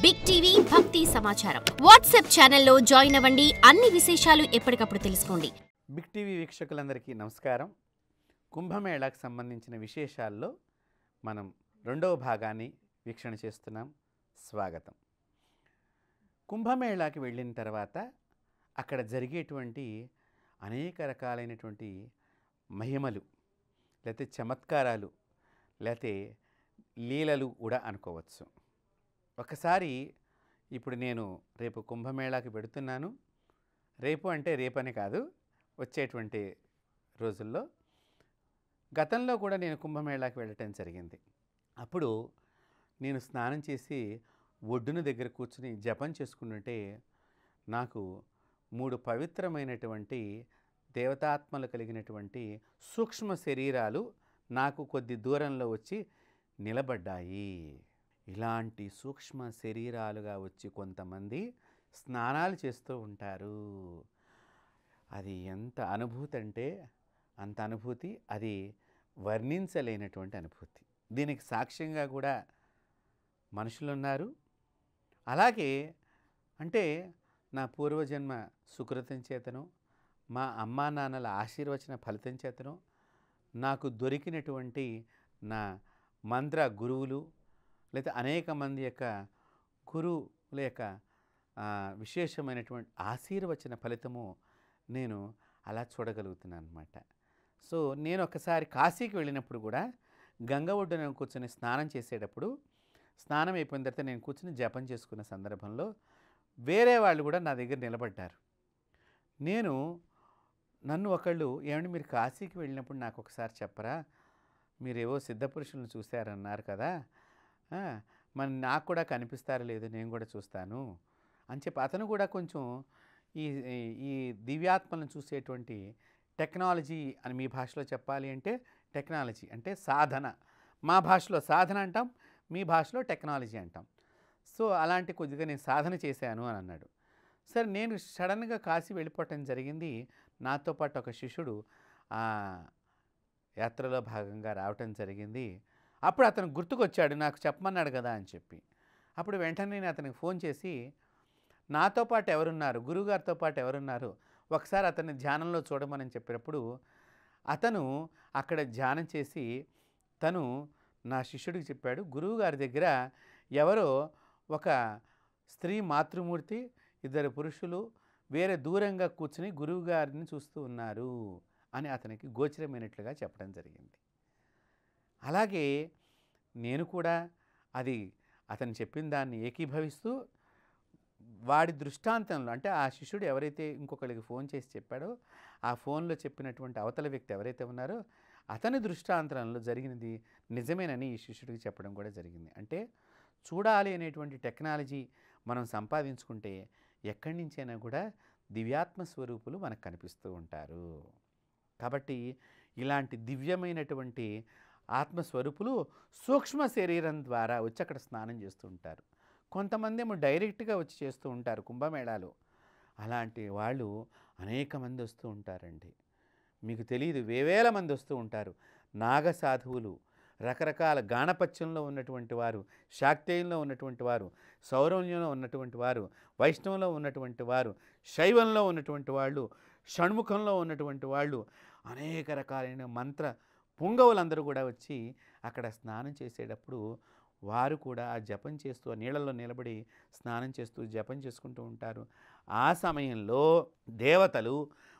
Big TV భక్తి సమాచారం WhatsApp ఛానల్లో జాయిన్ అవ్వండి. అన్ని విశేషాలు ఎప్పటికప్పుడు తెలుసుకోండి. బిగ్ టీవీ వీక్షకులందరికీ నమస్కారం. కుంభమేళాకు సంబంధించిన విశేషాల్లో మనం రెండవ భాగాన్ని వీక్షణ చేస్తున్నాం. స్వాగతం. కుంభమేళాకి వెళ్ళిన తర్వాత అక్కడ జరిగేటువంటి అనేక రకాలైనటువంటి మహిమలు, లేకపోతే చమత్కారాలు, లేకపోతే లీలలు కూడా అనుకోవచ్చు. ఒకసారి ఇప్పుడు నేను రేపు కుంభమేళాకి పెడుతున్నాను. రేపు అంటే రేపని కాదు, వచ్చేటువంటి రోజుల్లో. గతంలో కూడా నేను కుంభమేళాకి వెళ్ళటం జరిగింది. అప్పుడు నేను స్నానం చేసి ఒడ్డున దగ్గర కూర్చుని జపం చేసుకుంటుంటే నాకు 3 పవిత్రమైనటువంటి దేవతాత్మలు కలిగినటువంటి సూక్ష్మ శరీరాలు నాకు కొద్ది దూరంలో వచ్చి నిలబడ్డాయి. ఇలాంటి సూక్ష్మ శరీరాలుగా వచ్చి కొంతమంది స్నానాలు చేస్తూ ఉంటారు. అది ఎంత అనుభూతి అంటే అంత అనుభూతి, అది వర్ణించలేనటువంటి అనుభూతి. దీనికి సాక్ష్యంగా కూడా మనుషులు ఉన్నారు. అలాగే అంటే నా పూర్వజన్మ సుకృతం చేతను, మా అమ్మా నాన్నల ఆశీర్వచన ఫలితం చేతను, నాకు దొరికినటువంటి నా మంత్ర గురువులు, లేదా అనేక మంది యొక్క గురువుల యొక్క విశేషమైనటువంటి ఆశీర్వచన ఫలితము నేను అలా చూడగలుగుతున్నాను అన్నమాట. సో నేను ఒకసారి కాశీకి వెళ్ళినప్పుడు కూడా గంగ ఒడ్డున కూర్చొని స్నానం చేసేటప్పుడు, స్నానం అయిపోయిన తర్వాత నేను కూర్చొని జపం చేసుకున్న సందర్భంలో వేరే వాళ్ళు కూడా నా దగ్గర నిలబడ్డారు. నన్ను ఒకళ్ళు, ఏమంటే మీరు కాశీకి వెళ్ళినప్పుడు నాకు ఒకసారి చెప్పరా, మీరేవో సిద్ధపురుషులను చూశారన్నారు కదా, మరి నాకు కూడా కనిపిస్తారో లేదో నేను కూడా చూస్తాను అని చెప్పి అతను కూడా కొంచెం ఈ దివ్యాత్మలను చూసేటువంటి టెక్నాలజీ అని మీ భాషలో చెప్పాలి అంటే టెక్నాలజీ అంటే సాధన, మా భాషలో సాధన అంటాం, మీ భాషలో టెక్నాలజీ అంటాం. సో అలాంటి కొద్దిగా నేను సాధన చేశాను అని అన్నాడు. సరే, నేను సడన్గా కాశీ వెళ్ళిపోవటం జరిగింది. నాతో పాటు ఒక శిష్యుడు ఆ యాత్రలో భాగంగా రావటం జరిగింది. అప్పుడు అతను గుర్తుకొచ్చాడు, నాకు చెప్పమన్నాడు కదా అని చెప్పి. అప్పుడు వెంటనే నేను అతనికి ఫోన్ చేసి, నాతో పాటు ఎవరున్నారు, గురువుగారితో పాటు ఎవరున్నారు, ఒకసారి అతన్ని ధ్యానంలో చూడమని చెప్పినప్పుడు అతను అక్కడ ధ్యానం చేసి తను నా శిష్యుడికి చెప్పాడు, గురువుగారి దగ్గర ఎవరో ఒక స్త్రీ మాతృమూర్తి, 2 పురుషులు వేరే దూరంగా కూర్చుని గురువుగారిని చూస్తూ ఉన్నారు అని అతనికి గోచరమైనట్లుగా చెప్పడం జరిగింది. అలాగే నేను కూడా అది అతను చెప్పిన దాన్ని ఏకీభవిస్తూ వాడి దృష్టాంతంలో, అంటే ఆ శిష్యుడు ఎవరైతే ఇంకొకరికి ఫోన్ చేసి చెప్పాడో ఆ ఫోన్లో చెప్పినటువంటి అవతల వ్యక్తి ఎవరైతే ఉన్నారో అతని దృష్టాంతంలో జరిగినది నిజమేనని ఈ శిష్యుడికి చెప్పడం కూడా జరిగింది. అంటే చూడాలి అనేటువంటి టెక్నాలజీ మనం సంపాదించుకుంటే ఎక్కడి నుంచైనా కూడా దివ్యాత్మ స్వరూపులు మనకు కనిపిస్తూ ఉంటారు. కాబట్టి ఇలాంటి దివ్యమైనటువంటి ఆత్మస్వరూపులు సూక్ష్మ శరీరం ద్వారా వచ్చి అక్కడ స్నానం చేస్తూ ఉంటారు. కొంతమంది ఏమో డైరెక్ట్గా వచ్చి చేస్తూ ఉంటారు కుంభమేళాలో. అలాంటి వాళ్ళు అనేక మంది వస్తూ ఉంటారండి. మీకు తెలియదు, వేవేల మంది వస్తూ ఉంటారు. నాగ సాధువులు, రకరకాల గాణపత్యంలో ఉన్నటువంటి వారు, శాక్తేయంలో ఉన్నటువంటి వారు, సౌరవ్యంలో ఉన్నటువంటి వారు, వైష్ణవంలో ఉన్నటువంటి వారు, శైవంలో ఉన్నటువంటి వాళ్ళు, షణ్ముఖంలో ఉన్నటువంటి వాళ్ళు, అనేక రకాలైన మంత్ర పుంగవులందరూ కూడా వచ్చి అక్కడ స్నానం చేసేటప్పుడు వారు కూడా ఆ జపం చేస్తూ ఆ నీళ్ళల్లో నిలబడి స్నానం చేస్తూ జపం చేసుకుంటూ ఉంటారు. ఆ సమయంలో దేవతలు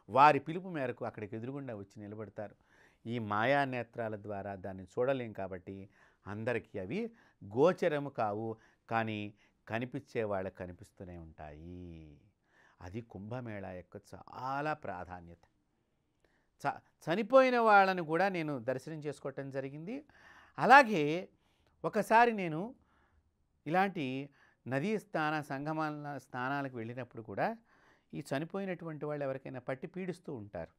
వారి పిలుపు మేరకు అక్కడికి ఎదురుగుండా వచ్చి నిలబడతారు. ఈ మాయా నేత్రాల ద్వారా దాన్ని చూడలేం కాబట్టి అందరికీ అవి గోచరము కావు, కానీ కనిపించే వాళ్ళకి కనిపిస్తూనే ఉంటాయి. అది కుంభమేళా యొక్క చాలా ప్రాధాన్యత. చనిపోయిన వాళ్ళని కూడా నేను దర్శనం చేసుకోవటం జరిగింది. అలాగే ఒకసారి నేను ఇలాంటి నదీ స్నానాలకు వెళ్ళినప్పుడు కూడా ఈ చనిపోయినటువంటి వాళ్ళు ఎవరికైనా పట్టి పీడిస్తూ ఉంటారు.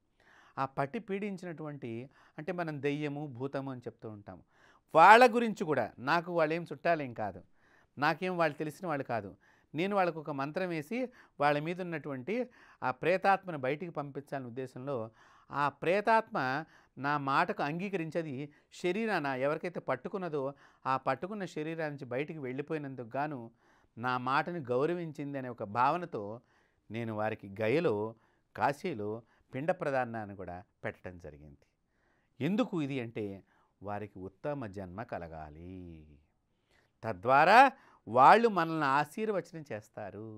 ఆ పట్టి పీడించినటువంటి, అంటే మనం దెయ్యము భూతము అని చెప్తూ ఉంటాము, వాళ్ళ గురించి కూడా నాకు వాళ్ళేం చుట్టాలేం కాదు, నాకేం వాళ్ళు తెలిసిన వాళ్ళు కాదు. నేను వాళ్ళకు ఒక మంత్రం వేసి వాళ్ళ మీద ఉన్నటువంటి ఆ ప్రేతాత్మను బయటికి పంపించాలనే ఉద్దేశంలో ఆ ప్రేతాత్మ నా మాటకు అంగీకరించేది శరీరాన ఎవరికైతే పట్టుకున్నదో ఆ పట్టుకున్న శరీరాన్ని నుంచి బయటికి వెళ్ళిపోయినందుకు గాను నా మాటని గౌరవించింది అనే ఒక భావనతో నేను వారికి గయలో కాశీలో పిండ ప్రదానాన్ని కూడా పెట్టడం జరిగింది. ఎందుకు ఇది అంటే వారికి ఉత్తమ జన్మ కలగాలి, తద్వారా వాళ్ళు మనల్ని ఆశీర్వచనం చేస్తారు.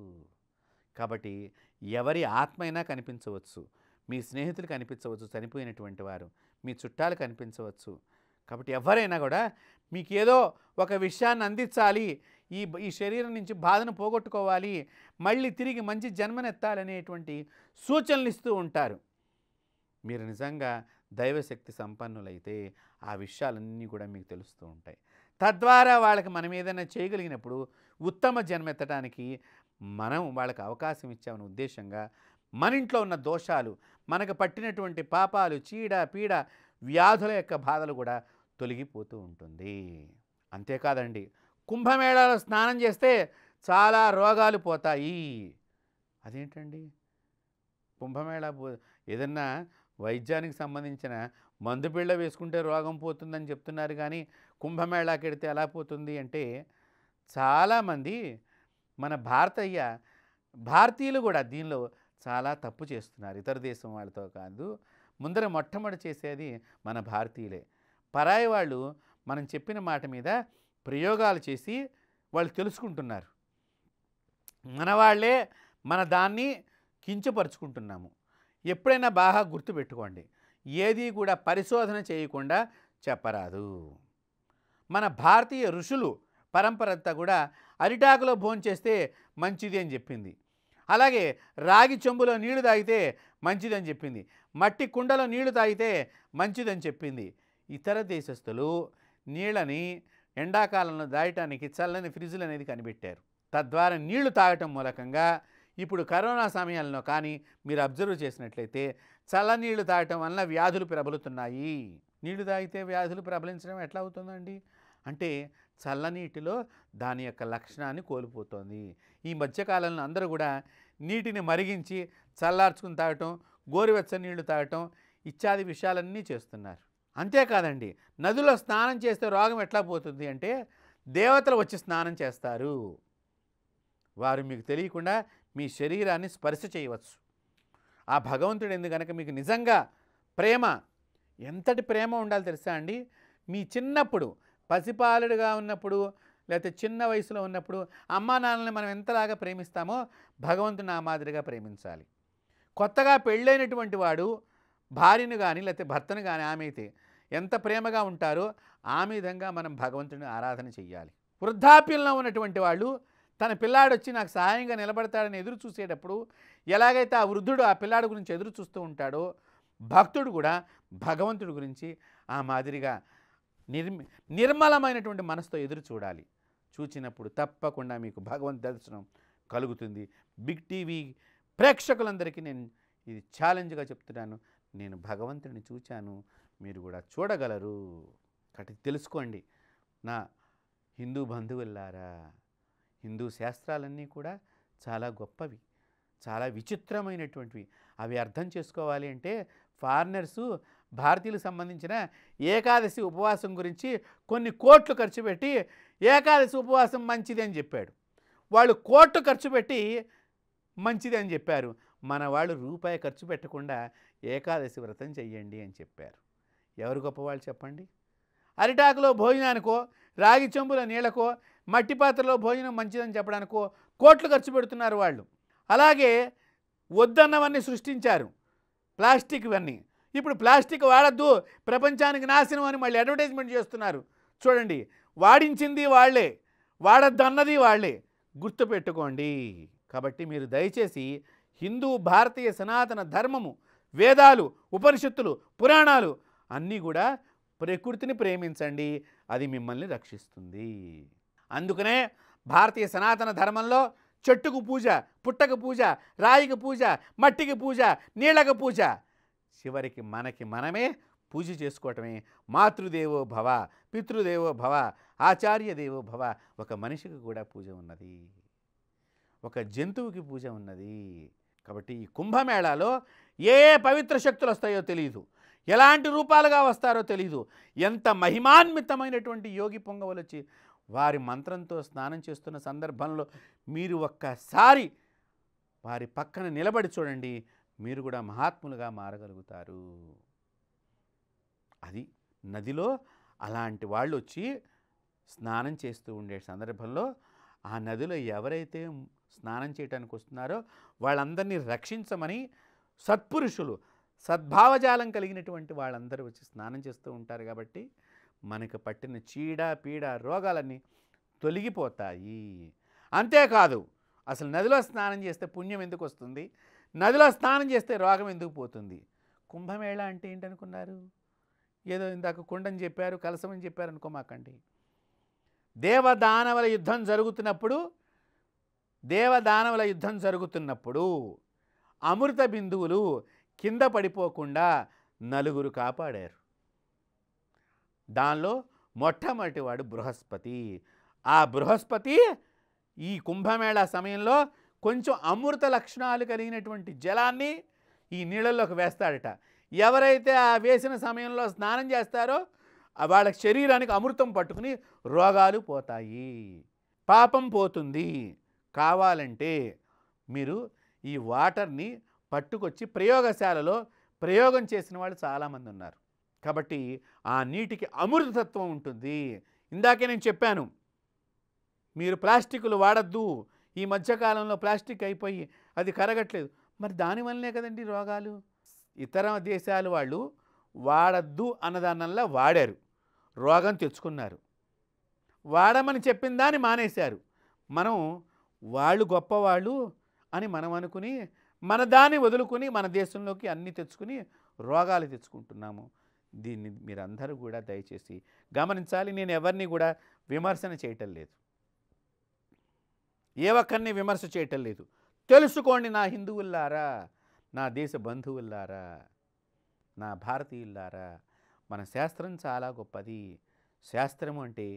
కాబట్టి ఎవరి ఆత్మ అయినా కనిపించవచ్చు, మీ స్నేహితులు కనిపించవచ్చు, చనిపోయినటువంటి వారు మీ చుట్టాలు కనిపించవచ్చు. కాబట్టి ఎవరైనా కూడా మీకు ఏదో ఒక విషయాన్ని అందించాలి, ఈ శరీరం నుంచి బాధను పోగొట్టుకోవాలి, మళ్ళీ తిరిగి మంచి జన్మనెత్తాలనేటువంటి సూచనలు ఇస్తూ ఉంటారు. మీరు నిజంగా దైవశక్తి సంపన్నులైతే ఆ విషయాలన్నీ కూడా మీకు తెలుస్తూ ఉంటాయి. తద్వారా వాళ్ళకి మనం ఏదైనా చేయగలిగినప్పుడు ఉత్తమ జన్మెత్తడానికి మనం వాళ్ళకి అవకాశం ఇచ్చామనే ఉద్దేశంగా మన ఇంట్లో ఉన్న దోషాలు, మనకు పట్టినటువంటి పాపాలు, చీడ పీడ వ్యాధుల యొక్క బాధలు కూడా తొలగిపోతూ ఉంటుంది. అంతేకాదండి, కుంభమేళాలో స్నానం చేస్తే చాలా రోగాలు పోతాయి. అదేంటండి, కుంభమేళా ఏదన్నా వైద్యానికి సంబంధించిన మందు బిళ్ళ వేసుకుంటే రోగం పోతుందని చెప్తున్నారు, కానీ కుంభమేళాకి వెడితే ఎలా పోతుంది అంటే, చాలామంది మన భారతీయులు కూడా దీనిలో చాలా తప్పు చేస్తున్నారు. ఇతర దేశం వాళ్ళతో కాదు, ముందర మొట్టమొదటి చేసేది మన భారతీయులే. పరాయి వాళ్ళు మనం చెప్పిన మాట మీద ప్రయోగాలు చేసి వాళ్ళు తెలుసుకుంటున్నారు. మన వాళ్ళే మన దాన్ని కించపరుచుకుంటున్నాము. ఎప్పుడైనా బాగా గుర్తుపెట్టుకోండి, ఏది కూడా పరిశోధన చేయకుండా చెప్పరాదు. మన భారతీయ ఋషులు పరంపర అంతా కూడా అరిటాకులో భోంచేస్తే మంచిది అని చెప్పింది. అలాగే రాగి చెంబులో నీళ్లు తాగితే మంచిదని చెప్పింది. మట్టి కుండలో నీళ్లు తాగితే మంచిదని చెప్పింది. ఇతర దేశస్తులు నీళ్ళని ఎండాకాలంలో దాయటానికి చల్లని ఫ్రిడ్జ్లు అనేది కనిపెట్టారు. తద్వారా నీళ్లు తాగటం మూలకంగా ఇప్పుడు కరోనా సమయంలో కానీ మీరు అబ్జర్వ్ చేసినట్లయితే చల్లనీళ్ళు తాగటం వలన వ్యాధులు ప్రబలుతున్నాయి. నీళ్లు తాగితే వ్యాధులు ప్రబలించడం ఎట్లా అవుతుందండి అంటే, చల్లనీటిలో దాని యొక్క లక్షణాన్ని కోల్పోతుంది. ఈ మధ్యకాలంలో అందరూ కూడా నీటిని మరిగించి చల్లార్చుకుని తాగటం, గోరువెచ్చని నీళ్లు తాగటం ఇత్యాది విషయాలన్నీ చేస్తున్నారు. అంతేకాదండి, నదిలో స్నానం చేస్తే రోగం ఎట్లా పోతుంది అంటే, దేవతలు వచ్చి స్నానం చేస్తారు. వారు మీకు తెలియకుండా మీ శరీరాన్ని స్పర్శ చేయవచ్చు. ఆ భగవంతుడు ఎందుకు కనుక మీకు నిజంగా ప్రేమ, ఎంతటి ప్రేమ ఉండాలి తెలుసా అండి, మీ చిన్నప్పుడు పసిపాలుడుగా ఉన్నప్పుడు లేకపోతే చిన్న వయసులో ఉన్నప్పుడు అమ్మా నాన్నల్ని మనం ఎంతలాగా ప్రేమిస్తామో భగవంతుని ఆ మాదిరిగా ప్రేమించాలి. కొత్తగా పెళ్ళైనటువంటి వాడు భార్యను కానీ లేకపోతే భర్తను కానీ ఆమె అయితే ఎంత ప్రేమగా ఉంటారో ఆ విధంగా మనం భగవంతుని ఆరాధన చెయ్యాలి. వృద్ధాప్యంలో ఉన్నటువంటి వాళ్ళు తన పిల్లాడు వచ్చి నాకు సహాయంగా నిలబడతాడని ఎదురు చూసేటప్పుడు ఎలాగైతే ఆ వృద్ధుడు ఆ పిల్లాడు గురించి ఎదురు చూస్తూ ఉంటాడో, భక్తుడు కూడా భగవంతుడి గురించి ఆ మాదిరిగా నిర్మలమైనటువంటి మనసుతో ఎదురు చూడాలి. చూచినప్పుడు తప్పకుండా మీకు భగవంతు దర్శనం కలుగుతుంది. బిగ్ టీవీ ప్రేక్షకులందరికీ నేను ఇది ఛాలెంజ్గా చెప్తున్నాను. నేను భగవంతుడిని చూచాను, మీరు కూడా చూడగలరు. కాబట్టి తెలుసుకోండి నా హిందూ బంధువులారా, హిందూ శాస్త్రాలన్నీ కూడా చాలా గొప్పవి, చాలా విచిత్రమైనటువంటివి. అవి అర్థం చేసుకోవాలి అంటే ఫారినర్సు భారతీయులకు సంబంధించిన ఏకాదశి ఉపవాసం గురించి కొన్ని కోట్లు ఖర్చు పెట్టి ఏకాదశి ఉపవాసం మంచిది అని చెప్పాడు. వాళ్ళు కోట్లు ఖర్చు పెట్టి మంచిది అని చెప్పారు. మన వాళ్ళు రూపాయి ఖర్చు పెట్టకుండా ఏకాదశి వ్రతం చెయ్యండి అని చెప్పారు. ఎవరు గొప్పవాళ్ళు చెప్పండి? అరిటాకులో భోజనానికో, రాగి చెంబుల నీళ్ళకో, మట్టి పాత్రలో భోజనం మంచిదని చెప్పడానికో కోట్లు ఖర్చు పెడుతున్నారు వాళ్ళు. అలాగే వద్దన్నవన్నీ సృష్టించారు, ప్లాస్టిక్ ఇవన్నీ. ఇప్పుడు ప్లాస్టిక్ వాడద్దు, ప్రపంచానికి నాశనం అని మళ్ళీ అడ్వర్టైజ్మెంట్ చేస్తున్నారు. చూడండి, వాడించింది వాళ్ళే, వాడద్దు అన్నది వాళ్ళే, గుర్తుపెట్టుకోండి. కాబట్టి మీరు దయచేసి హిందూ భారతీయ సనాతన ధర్మము, వేదాలు, ఉపనిషత్తులు, పురాణాలు అన్నీ కూడా ప్రకృతిని ప్రేమించండి, అది మిమ్మల్ని రక్షిస్తుంది. అందుకనే భారతీయ సనాతన ధర్మంలో చెట్టుకు పూజ, పుట్టకు పూజ, రాయికి పూజ, మట్టికి పూజ, నీళ్ళకు పూజ, చివరికి మనకి మనమే పూజ చేసుకోవటమే. మాతృదేవో భవ, పితృదేవో భవ, ఆచార్య దేవో భవ. ఒక మనిషికి కూడా పూజ ఉన్నది, ఒక జంతువుకి పూజ ఉన్నది. కాబట్టి ఈ కుంభమేళాలో ఏ పవిత్ర శక్తులు వస్తాయో తెలియదు, ఎలాంటి రూపాలుగా వస్తారో తెలియదు. ఎంత మహిమాన్వితమైనటువంటి యోగి పొంగవులు వచ్చి వారి మంత్రంతో స్నానం చేస్తున్న సందర్భంలో మీరు ఒక్కసారి వారి పక్కన నిలబడి చూడండి, మీరు కూడా మహాత్ములుగా మారగలుగుతారు. అది నదిలో అలాంటి వాళ్ళు వచ్చి స్నానం చేస్తూ ఉండే సందర్భంలో ఆ నదిలో ఎవరైతే స్నానం చేయడానికి వస్తున్నారో వాళ్ళందరినీ రక్షించమని సత్పురుషులు, సద్భావజాలం కలిగినటువంటి వాళ్ళందరూ వచ్చి స్నానం చేస్తూ ఉంటారు. కాబట్టి మనకు పట్టిన చీడ పీడ రోగాలన్నీ తొలగిపోతాయి. అంతేకాదు, అసలు నదిలో స్నానం చేస్తే పుణ్యం ఎందుకు వస్తుంది, నదిలో స్నానం చేస్తే రోగం ఎందుకు పోతుంది? కుంభమేళ అంటే ఏంటనుకున్నారు? ఏదో ఇందాక కుండని చెప్పారు, కలసమని చెప్పారు అనుకోమాకండి. దేవదానవుల యుద్ధం జరుగుతున్నప్పుడు అమృత బిందువులు కింద పడిపోకుండా నలుగురు కాపాడారు. దానిలో మొట్టమొదటివాడు బృహస్పతి. ఆ బృహస్పతి ఈ కుంభమేళా సమయంలో కొంచెం అమృత లక్షణాలు కలిగినటువంటి జలాన్ని ఈ నీళ్ళల్లోకి వేస్తాడట. ఎవరైతే ఆ వేసిన సమయంలో స్నానం చేస్తారో వాళ్ళ శరీరానికి అమృతం పట్టుకుని రోగాలు పోతాయి, పాపం పోతుంది. కావాలంటే మీరు ఈ వాటర్ని పట్టుకొచ్చి ప్రయోగశాలలో ప్రయోగం చేసిన వాళ్ళు చాలామంది ఉన్నారు. కాబట్టి ఆ నీటికి అమృతత్వం ఉంటుంది. ఇందాకే నేను చెప్పాను, మీరు ప్లాస్టిక్లు వాడద్దు. ఈ మధ్యకాలంలో ప్లాస్టిక్ అయిపోయి అది కరగట్లేదు. మరి దానివల్లనే కదండి రోగాలు. ఇతర దేశాల వాళ్ళు వాడద్దు అన్నదానల్లా వాడారు, రోగం తెచ్చుకున్నారు. వాడమని చెప్పిన దాన్ని మానేశారు. మనం వాళ్ళు గొప్పవాళ్ళు అని మనం అనుకుని మన దాన్ని వదులుకొని మన దేశంలోకి అన్నీ తెచ్చుకుని రోగాలు తెచ్చుకుంటున్నాము. దీన్ని మీరందరూ కూడా దయచేసి గమనించాలి. నేను ఎవరిని కూడా విమర్శన చేయటం లేదు, ఏ ఒక్కరిని విమర్శ చేయటం లేదు. తెలుసుకోండి నా హిందువుల్లారా, నా దేశ బంధువుల్లారా, నా భారతీయుల్లారా, మన శాస్త్రం చాలా గొప్పది. శాస్త్రం అంటే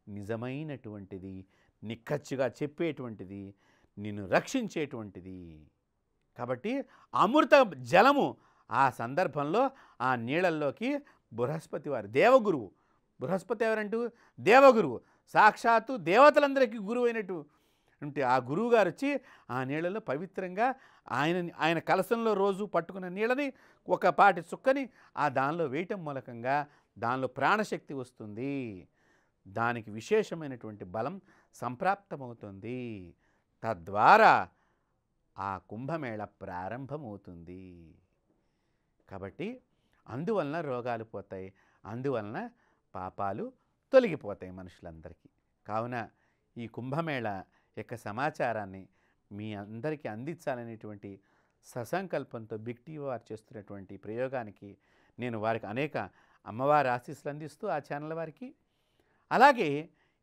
నిజమైనటువంటిది, నిక్కచ్చిగా చెప్పేటువంటిది, నిన్ను రక్షించేటువంటిది. కాబట్టి అమృత జలము ఆ సందర్భంలో ఆ నీళ్ళల్లోకి బృహస్పతి వారు దేవగురువు. బృహస్పతి ఎవరంటూ దేవగురువు, సాక్షాత్తు దేవతలందరికీ గురువు అయినట్టు అంటే ఆ గురువు గారు వచ్చి ఆ నీళ్ళలో పవిత్రంగా ఆయన కలశంలో రోజు పట్టుకున్న నీళ్ళని ఒక పాటి చుక్కని ఆ దానిలో వేయటం మూలకంగా దానిలో ప్రాణశక్తి వస్తుంది. దానికి విశేషమైనటువంటి బలం సంప్రాప్తమవుతుంది. తద్వారా ఆ కుంభమేళ ప్రారంభమవుతుంది. కాబట్టి అందువలన రోగాలు పోతాయి, అందువలన పాపాలు తొలగిపోతాయి మనుషులందరికీ. కావున ఈ కుంభమేళ యొక్క సమాచారాన్ని మీ అందరికీ అందించాలనేటువంటి ససంకల్పంతో బిగ్ టీవీ వారు చేస్తున్నటువంటి ప్రయోగానికి నేను వారికి అనేక అమ్మవారి ఆశీస్సులు అందిస్తూ ఆ ఛానల్ వారికి, అలాగే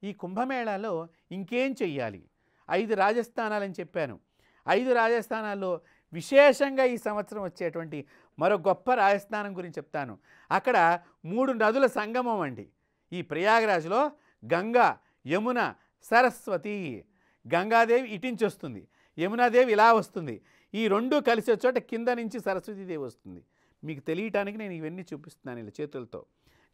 ఈ కుంభమేళాలో ఇంకేం చెయ్యాలి, 5 రాజస్థానాలని చెప్పాను. 5 రాజస్థానాల్లో విశేషంగా ఈ సంవత్సరం వచ్చేటువంటి మరో గొప్ప రాజస్థానం గురించి చెప్తాను. అక్కడ 3 నదుల సంగమం అండి. ఈ ప్రయాగరాజ్లో గంగా, యమున, సరస్వతి. గంగాదేవి ఇటించి వస్తుంది, యమునాదేవి ఇలా వస్తుంది. ఈ 2 కలిసే చోట కింద నుంచి సరస్వతీదేవి వస్తుంది. మీకు తెలియటానికి నేను ఇవన్నీ చూపిస్తున్నాను ఇలా చేతులతో.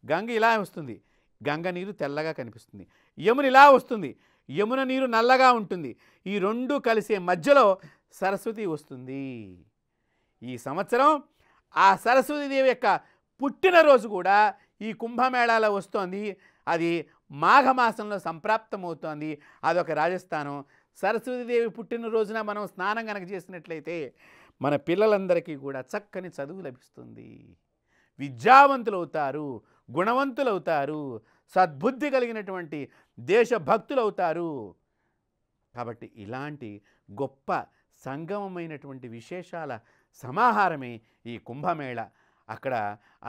గంగ ఇలా వస్తుంది, గంగ నీరు తెల్లగా కనిపిస్తుంది. యమున ఇలా వస్తుంది, యమున నీరు నల్లగా ఉంటుంది. ఈ 2 కలిసే మధ్యలో సరస్వతి వస్తుంది. ఈ సంవత్సరం ఆ సరస్వతీదేవి యొక్క పుట్టినరోజు కూడా ఈ కుంభమేళాలో వస్తోంది. అది మాఘమాసంలో సంప్రాప్తమవుతోంది. అదొక రాజస్థానం. సరస్వతీదేవి పుట్టినరోజున మనం స్నానం కనుక చేసినట్లయితే మన పిల్లలందరికీ కూడా చక్కని చదువు లభిస్తుంది, విద్యావంతులు అవుతారు, గుణవంతులు అవుతారు, సద్బుద్ధి కలిగినటువంటి దేశభక్తులు అవుతారు. కాబట్టి ఇలాంటి గొప్ప సంగమమైనటువంటి విశేషాల సమాహారమే ఈ కుంభమేళ. అక్కడ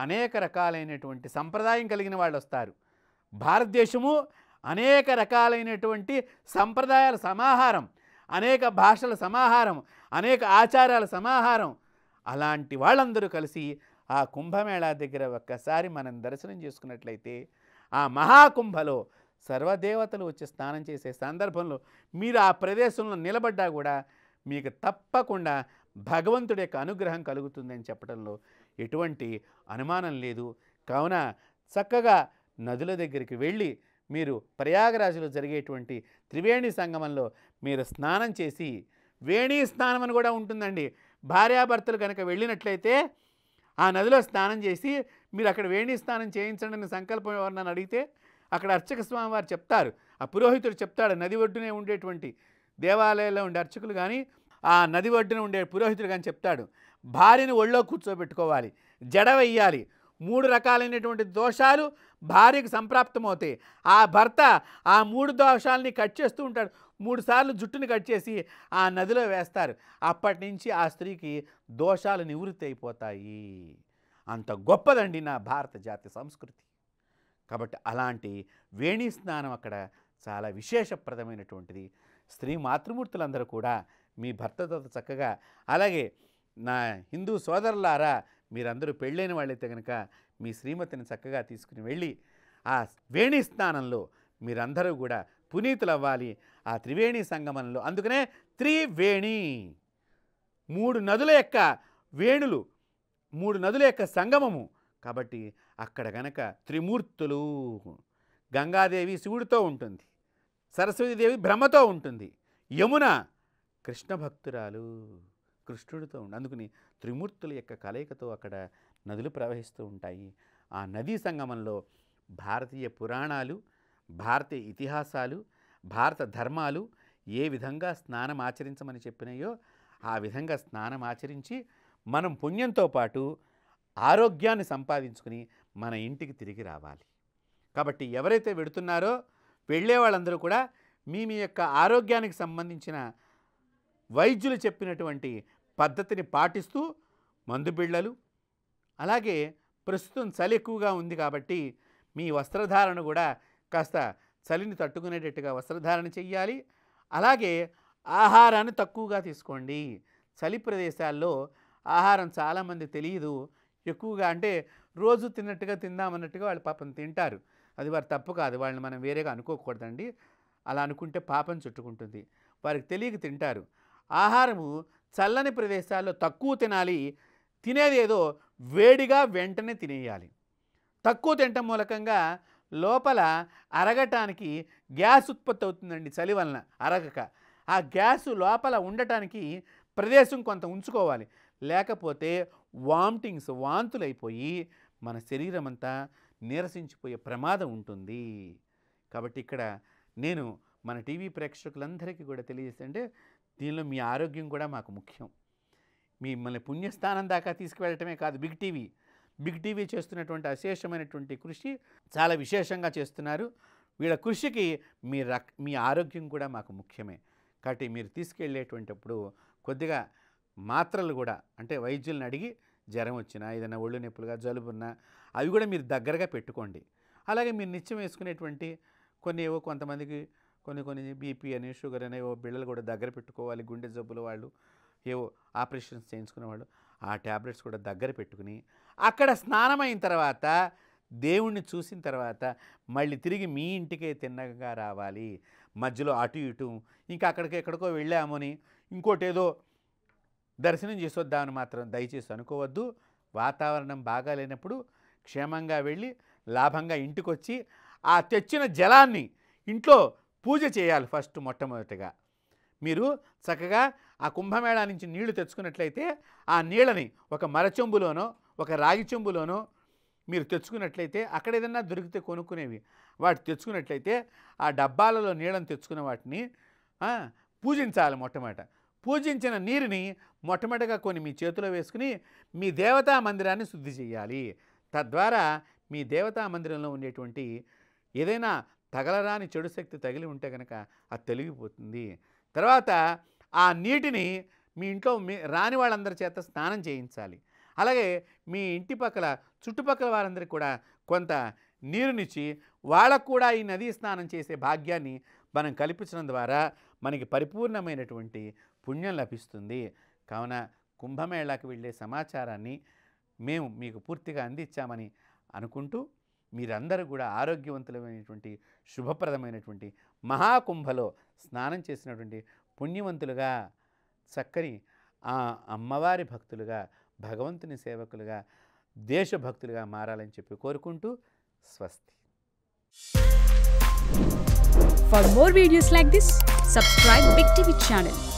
అనేక రకాలైనటువంటి సంప్రదాయం కలిగిన వాళ్ళు వస్తారు. భారతదేశము అనేక రకాలైనటువంటి సంప్రదాయాల సమాహారం, అనేక భాషల సమాహారం, అనేక ఆచారాల సమాహారం. అలాంటి వాళ్ళందరూ కలిసి ఆ కుంభమేళా దగ్గర ఒక్కసారి మనం దర్శనం చేసుకున్నట్లయితే ఆ మహాకుంభలో సర్వదేవతలు వచ్చి స్నానం చేసే సందర్భంలో మీరు ఆ ప్రదేశంలో నిలబడ్డా కూడా మీకు తప్పకుండా భగవంతుడి యొక్క అనుగ్రహం కలుగుతుందని చెప్పడంలో ఎటువంటి అనుమానం లేదు. కావున చక్కగా నదుల దగ్గరికి వెళ్ళి మీరు ప్రయాగరాజులో జరిగేటువంటి త్రివేణి సంగమంలో మీరు స్నానం చేసి, వేణీ స్నానం అని కూడా ఉంటుందండి. భార్యాభర్తలు కనుక వెళ్ళినట్లయితే ఆ నదిలో స్నానం చేసి మీరు అక్కడ వేణీ స్నానం చేయించండి అని సంకల్పం ఎవరినని అడిగితే అక్కడ అర్చక స్వామి వారు చెప్తారు, ఆ పురోహితుడు చెప్తాడు. నది ఒడ్డునే ఉండేటువంటి దేవాలయాల్లో ఉండే అర్చకులు కానీ, ఆ నది ఒడ్డున ఉండే పురోహితుడు కానీ చెప్తాడు, భార్యను ఒళ్ళో కూర్చోబెట్టుకోవాలి, జడ వెయ్యాలి. 3 రకాలైనటువంటి దోషాలు భార్యకు సంప్రాప్తమవుతాయి. ఆ భర్త ఆ 3 దోషాలని కట్ చేస్తూ ఉంటాడు. 3 సార్లు జుట్టుని కట్ చేసి ఆ నదిలో వేస్తారు. అప్పటి నుంచి ఆ స్త్రీకి దోషాలు నివృత్తి అయిపోతాయి. అంత గొప్పదండి నా భారత జాతి సంస్కృతి. కాబట్టి అలాంటి వేణీ స్నానం అక్కడ చాలా విశేషప్రదమైనటువంటిది. స్త్రీ మాతృమూర్తులందరూ కూడా మీ భర్తతో చక్కగా, అలాగే నా హిందూ సోదరులారా, మీరందరూ పెళ్ళైన వాళ్ళైతే కనుక మీ శ్రీమతిని చక్కగా తీసుకుని వెళ్ళి ఆ వేణీ స్నానంలో మీరందరూ కూడా పునీతులవ్వాలి. ఆ త్రివేణి సంగమంలో, అందుకనే త్రివేణి, 3 నదుల యొక్క వేణులు, 3 నదుల యొక్క సంగమము. కాబట్టి అక్కడ గనక త్రిమూర్తులు, గంగాదేవి శివుడితో ఉంటుంది, సరస్వతీదేవి బ్రహ్మతో ఉంటుంది, యమున కృష్ణ భక్తురాలు కృష్ణుడితో ఉంది. అందుకని త్రిమూర్తుల యొక్క కలయికతో అక్కడ నదులు ప్రవహిస్తూ ఉంటాయి. ఆ నదీ సంగమంలో భారతీయ పురాణాలు, భారతీయ ఇతిహాసాలు, భారత ధర్మాలు ఏ విధంగా స్నానం ఆచరించమని చెప్పినాయో ఆ విధంగా స్నానం ఆచరించి మనం పుణ్యంతో పాటు ఆరోగ్యాన్ని సంపాదించుకుని మన ఇంటికి తిరిగి రావాలి. కాబట్టి ఎవరైతే వెడుతున్నారో వెళ్ళే వాళ్ళందరూ కూడా మీ యొక్క ఆరోగ్యానికి సంబంధించిన వైద్యులు చెప్పినటువంటి పద్ధతిని పాటిస్తూ మందు బిళ్ళలు, అలాగే ప్రస్తుతం చలి ఎక్కువగా ఉంది కాబట్టి మీ వస్త్రధారణ కూడా కాస్త చలిని తట్టుకునేటట్టుగా వస్త్రధారణ చెయ్యాలి. అలాగే ఆహారాన్ని తక్కువగా తీసుకోండి. చలి ప్రదేశాల్లో ఆహారం చాలామంది తెలియదు, ఎక్కువగా అంటే రోజు తిన్నట్టుగా తిందామన్నట్టుగా వాళ్ళు పాపం తింటారు. అది వారి తప్పు కాదు, వాళ్ళని మనం వేరేగా అనుకోకూడదండి. అలా అనుకుంటే పాపం చుట్టుకుంటుంది. వారికి తెలియక తింటారు. ఆహారము చల్లని ప్రదేశాల్లో తక్కువ తినాలి. తినేది ఏదో వేడిగా వెంటనే తినేయాలి. తక్కువ తినటం మూలకంగా లోపల అరగటానికి గ్యాస్ ఉత్పత్తి అవుతుందండి. చలి వలన అరగక ఆ గ్యాసు లోపల ఉండటానికి ప్రదేశం కొంత ఉంచుకోవాలి. లేకపోతే వామిటింగ్స్, వాంతులు అయిపోయి మన శరీరం అంతా నీరసించిపోయే ప్రమాదం ఉంటుంది. కాబట్టి ఇక్కడ నేను మన టీవీ ప్రేక్షకులందరికీ కూడా తెలియజేస్తుంటే, దీనిలో మీ ఆరోగ్యం కూడా మాకు ముఖ్యం. మిమ్మల్ని పుణ్యస్థానం దాకా తీసుకువెళ్ళటమే కాదు, బిగ్ టీవీ చేస్తున్నటువంటి అశేషమైనటువంటి కృషి చాలా విశేషంగా చేస్తున్నారు. వీళ్ళ కృషికి మీ ఆరోగ్యం కూడా మాకు ముఖ్యమే. కాబట్టి మీరు తీసుకెళ్ళేటువంటిప్పుడు కొద్దిగా మాత్రలు కూడా, అంటే వైద్యులను అడిగి జ్వరం వచ్చినా, ఏదైనా ఒళ్ళు నొప్పులుగా, జలుబున్నా అవి కూడా మీరు దగ్గరగా పెట్టుకోండి. అలాగే మీరు నిత్యం వేసుకునేటువంటి కొంతమందికి కొన్ని బీపీ అని, షుగర్ అని బిళ్ళలు కూడా దగ్గర పెట్టుకోవాలి. గుండె జబ్బుల వాళ్ళు, ఏవో ఆపరేషన్స్ చేయించుకునే వాళ్ళు ఆ ట్యాబ్లెట్స్ కూడా దగ్గర పెట్టుకుని అక్కడ స్నానమైన తర్వాత, దేవుణ్ణి చూసిన తర్వాత మళ్ళీ తిరిగి మీ ఇంటికే తిన్నగా రావాలి. మధ్యలో అటు ఇటు ఇంకా అక్కడికి ఎక్కడికో వెళ్ళామని ఇంకోటి ఏదో దర్శనం చేసొద్దామని మాత్రం దయచేసి అనుకోవద్దు. వాతావరణం బాగా లేనప్పుడు క్షేమంగా వెళ్ళి లాభంగా ఇంటికి వచ్చి ఆ తెచ్చిన జలాన్ని ఇంట్లో పూజ చేయాలి. ఫస్ట్ మొట్టమొదటిగా మీరు చక్కగా ఆ కుంభమేళా నుంచి నీళ్లు తెచ్చుకున్నట్లయితే ఆ నీళ్ళని ఒక మరచెంబులోనో ఒక రాగి చెంబులోనో మీరు తెచ్చుకున్నట్లయితే, అక్కడ ఏదన్నా దొరికితే కొనుక్కునేవి వాటి తెచ్చుకున్నట్లయితే ఆ డబ్బాలలో నీళ్ళని తెచ్చుకున్న వాటిని పూజించాలి. మొట్టమొదట పూజించిన నీరుని మొట్టమొదటిగా కొన్ని మీ చేతిలో వేసుకుని మీ దేవతా మందిరాన్ని శుద్ధి చేయాలి. తద్వారా మీ దేవతా మందిరంలో ఉండేటువంటి ఏదైనా తగలరాని చెడు శక్తి తగిలి ఉంటే కనుక అది తొలగిపోతుంది. తర్వాత ఆ నీటిని మీ ఇంట్లో రాని వాళ్ళందరి చేత స్నానం చేయించాలి. అలాగే మీ ఇంటి పక్కల చుట్టుపక్కల వారందరికీ కూడా కొంత నీరునిచ్చి వాళ్ళకు కూడా ఈ నదీ స్నానం చేసే భాగ్యాన్ని మనం కల్పించడం ద్వారా మనకి పరిపూర్ణమైనటువంటి పుణ్యం లభిస్తుంది. కావున కుంభమేళాకి వెళ్ళే సమాచారాన్ని మేము మీకు పూర్తిగా అందించామని అనుకుంటూ, మీరందరూ కూడా ఆరోగ్యవంతులమైనటువంటి శుభప్రదమైనటువంటి మహాకుంభలో స్నానం చేసినటువంటి పుణ్యవంతులుగా, చక్కని ఆ అమ్మవారి భక్తులుగా, భగవంతుని సేవకులుగా, దేశభక్తులుగా మారాలని చెప్పి కోరుకుంటూ స్వస్తి. For more videos like this, subscribe Big TV channel.